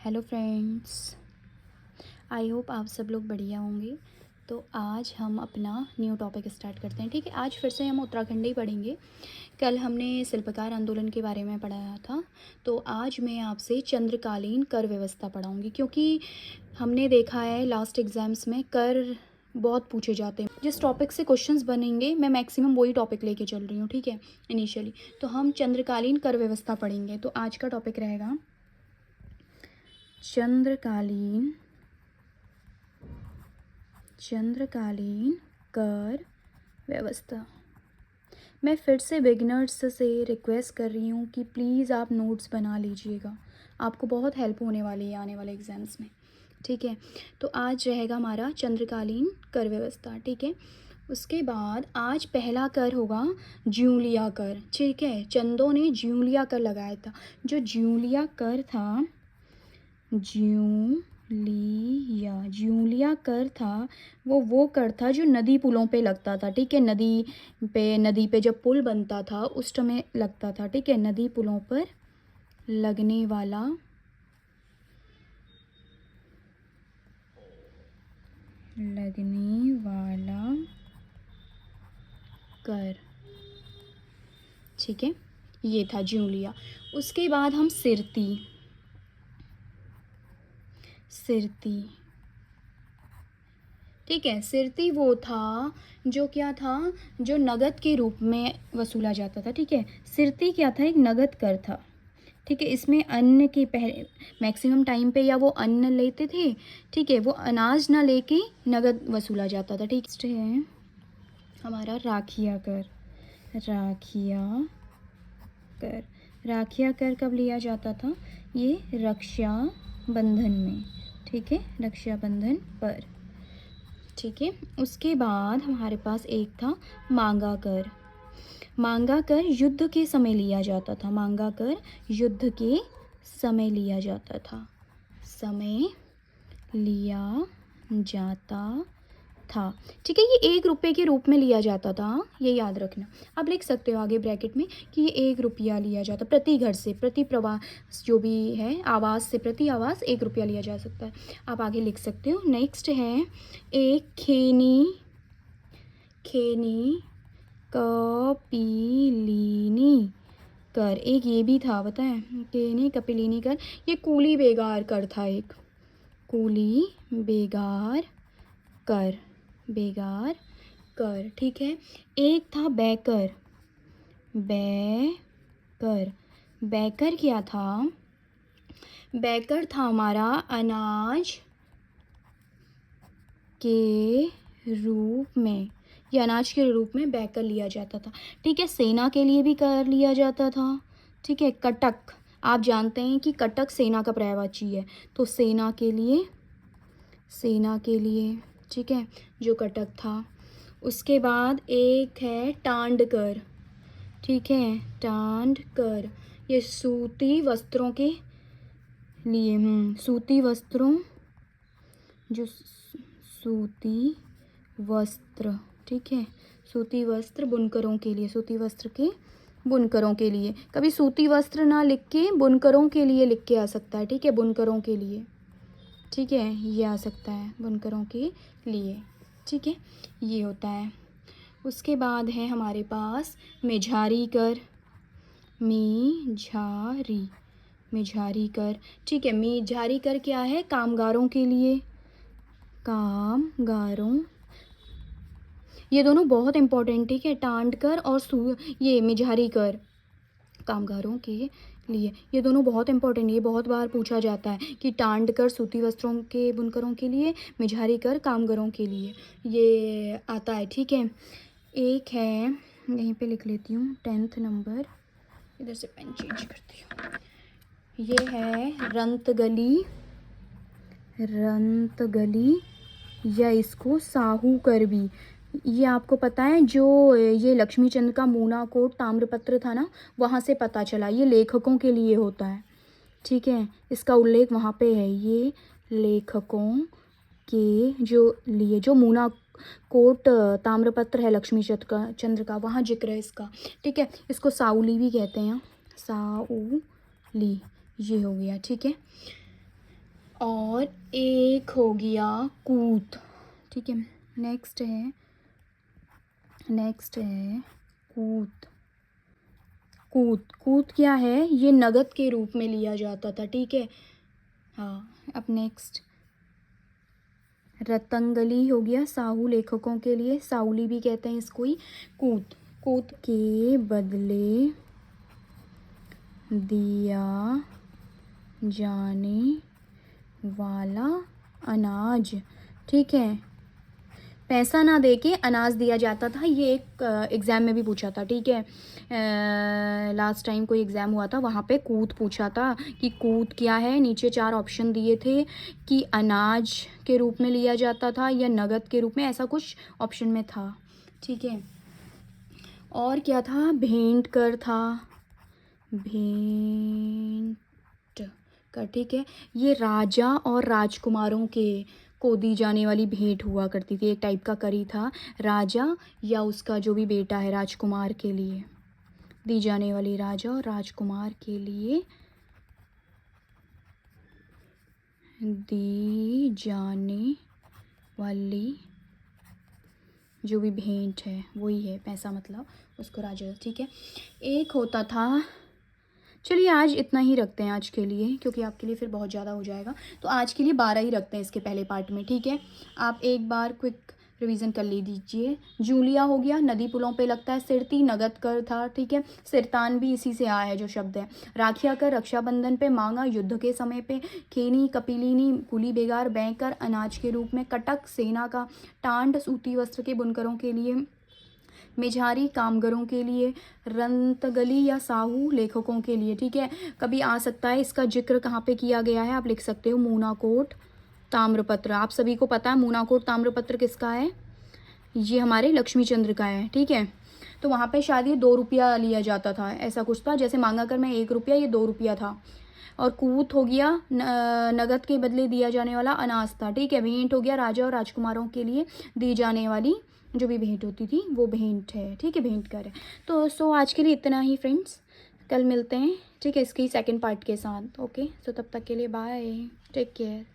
Hello friends, I hope आप सब लोग बढ़िया होंगे। तो आज हम अपना न्यू टॉपिक स्टार्ट करते हैं। ठीक है, आज फिर से हम उत्तराखंड ही पढ़ेंगे। कल हमने शिल्पकार आंदोलन के बारे में पढ़ाया था, तो आज मैं आपसे चंद्रकालीन कर व्यवस्था पढ़ाऊँगी, क्योंकि हमने देखा है लास्ट एग्ज़ाम्स में कर बहुत पूछे जाते हैं। जिस टॉपिक से क्वेश्चंस बनेंगे मैं मैक्सिमम वही टॉपिक लेके चल रही हूँ। ठीक है, इनिशियली तो हम चंद्रकालीन कर व्यवस्था पढ़ेंगे। तो आज का टॉपिक रहेगा चंद्रकालीन कर व्यवस्था। मैं फिर से बिगिनर्स से रिक्वेस्ट कर रही हूँ कि प्लीज़ आप नोट्स बना लीजिएगा, आपको बहुत हेल्प होने वाली है आने वाले एग्ज़ाम्स में। ठीक है, तो आज रहेगा हमारा चंद्रकालीन कर व्यवस्था। ठीक है, उसके बाद आज पहला कर होगा ज्यूलिया कर। ठीक है, चंदों ने ज्यूलिया कर लगाया था। जो ज्यूलिया कर था, ज्यूलिया कर था वो कर था जो नदी पुलों पे लगता था। ठीक है, नदी पे जब पुल बनता था उस समय लगता था। ठीक है, नदी पुलों पर लगने वाला कर। ठीक है, ये था ज्यूलिया। उसके बाद हम सिरती। ठीक है, सिरती वो था जो क्या था, जो नगद के रूप में वसूला जाता था। ठीक है, सिरती क्या था, एक नगद कर था। ठीक है, इसमें अन्न के पहले मैक्सिमम टाइम पे या वो अन्न लेते थे। ठीक है, वो अनाज ना लेके नगद वसूला जाता था। ठीक है, हमारा राखिया कर। राखिया कर कब लिया जाता था, ये रक्षा बंधन में। ठीक है, रक्षाबंधन पर। ठीक है, उसके बाद हमारे पास एक था मांगा कर। मांगा कर युद्ध के समय लिया जाता था। मांगा कर युद्ध के समय लिया जाता था। ठीक है, ये 1 रुपये के रूप में लिया जाता था, ये याद रखना। आप लिख सकते हो आगे ब्रैकेट में कि ये 1 रुपया लिया जाता, प्रति घर से, प्रति प्रवास जो भी है, आवास से प्रति आवास 1 रुपया लिया जा सकता है। आप आगे लिख सकते हो। नेक्स्ट है एक खेनी कपिलीनी कर। एक ये भी था, बताएं, खेनी कपिलीनी कर। ये कूली बेगार कर था, एक कूली बेगार कर। ठीक है, एक था बैकर। बैकर क्या था, बैकर था हमारा अनाज के रूप में, ये अनाज के रूप में बैकर लिया जाता था। ठीक है, सेना के लिए भी कर लिया जाता था। ठीक है, कटक, आप जानते हैं कि कटक सेना का पर्यायवाची है, तो सेना के लिए। ठीक है, जो कटक था। उसके बाद एक है टांड कर। ठीक है, टांड कर, ये सूती वस्त्रों के लिए, सूती वस्त्रों, जो सूती वस्त्र। ठीक है, सूती वस्त्र बुनकरों के लिए, सूती वस्त्र के बुनकरों के लिए। कभी सूती वस्त्र ना लिख के बुनकरों के लिए लिख के आ सकता है। ठीक है, बुनकरों के लिए। ठीक है, ये आ सकता है बुनकरों के लिए। ठीक है, ये होता है। उसके बाद है हमारे पास मेझारी कर। मेझारी कर। ठीक है, मेझारी कर क्या है, कामगारों के लिए। ये दोनों बहुत इंपॉर्टेंट। ठीक है, टांड कर और ये मेझारी कर, कामगारों के लिए, ये दोनों बहुत इंपॉर्टेंट। ये बहुत बार पूछा जाता है कि टांड कर सूती वस्त्रों के बुनकरों के लिए, मेझारी कर कामगारों के लिए, ये आता है। ठीक है, एक है, यहीं पे लिख लेती हूँ 10th नंबर, इधर से पेन चेंज करती हूँ। ये है रंतगली या इसको साहू कर भी। ये आपको पता है, जो ये लक्ष्मी चंद का मूनाकोट ताम्रपत्र था ना, वहाँ से पता चला। ये लेखकों के लिए होता है। ठीक है, इसका उल्लेख वहाँ पे है। ये लेखकों के जो मूनाकोट ताम्रपत्र है लक्ष्मी चंद्र का, वहाँ जिक्र है इसका। ठीक है, इसको साउली भी कहते हैं, साउली, ये हो गया। ठीक है, और एक हो गया कूत, ठीक है। नेक्स्ट है कूत। कूत क्या है, ये नगद के रूप में लिया जाता था, ठीक है। हाँ, अब नेक्स्ट रतंगली हो गया साहू लेखकों के लिए, साउली भी कहते हैं इसको ही। कूत के बदले दिया जाने वाला अनाज, ठीक है। पैसा ना दे के अनाज दिया जाता था, ये एक एग्ज़ाम में भी पूछा था, ठीक है। लास्ट टाइम कोई एग्ज़ाम हुआ था, वहाँ पे कूत पूछा था कि कूत क्या है। नीचे 4 ऑप्शन दिए थे कि अनाज के रूप में लिया जाता था या नगद के रूप में, ऐसा कुछ ऑप्शन में था, ठीक है। और क्या था, भेंट कर था, भेंट कर, ठीक है। ये राजा और राजकुमारों को दी जाने वाली भेंट हुआ करती थी, एक टाइप का करी था, राजा या उसका जो भी बेटा है राजकुमार के लिए दी जाने वाली, राजा और राजकुमार के लिए दी जाने वाली जो भी भेंट है वही है पैसा, मतलब उसको राजा, ठीक है। एक होता था, चलिए आज इतना ही रखते हैं आज के लिए, क्योंकि आपके लिए फिर बहुत ज़्यादा हो जाएगा, तो आज के लिए 12 ही रखते हैं इसके पहले पार्ट में, ठीक है। आप एक बार क्विक रिवीजन कर लीजिए। जूलिया हो गया, नदी पुलों पे लगता है, सिरती नगद कर था, ठीक है। सिरतान भी इसी से आया है जो शब्द है। राखिया कर रक्षाबंधन पे, मांगा युद्ध के समय पे, खेनी कपिलिनी कुली बेगार बैंकर अनाज के रूप में, कटक सेना का, टांड सूती वस्त्र के बुनकरों के लिए, मेझारी कामगारों के लिए, रंतगली या साहू लेखकों के लिए, ठीक है। कभी आ सकता है, इसका जिक्र कहाँ पे किया गया है, आप लिख सकते हो मूनाकोट ताम्रपत्र। आप सभी को पता है मूनाकोट ताम्रपत्र किसका है, ये हमारे लक्ष्मी चंद्र का है, ठीक है। तो वहाँ पे शायद ये 2 रुपया लिया जाता था, ऐसा कुछ था। जैसे मांगा कर में 1 रुपया, ये 2 रुपया था। और कूत हो गया नगद के बदले दिया जाने वाला अनाज था, ठीक है। भेंट हो गया राजा और राजकुमारों के लिए दी जाने वाली जो भी भेंट होती थी वो भेंट है, ठीक है, भेंट कर है। तो आज के लिए इतना ही फ्रेंड्स, कल मिलते हैं, ठीक है, इसकी सेकंड पार्ट के साथ। ओके, सो तब तक के लिए बाय, टेक केयर।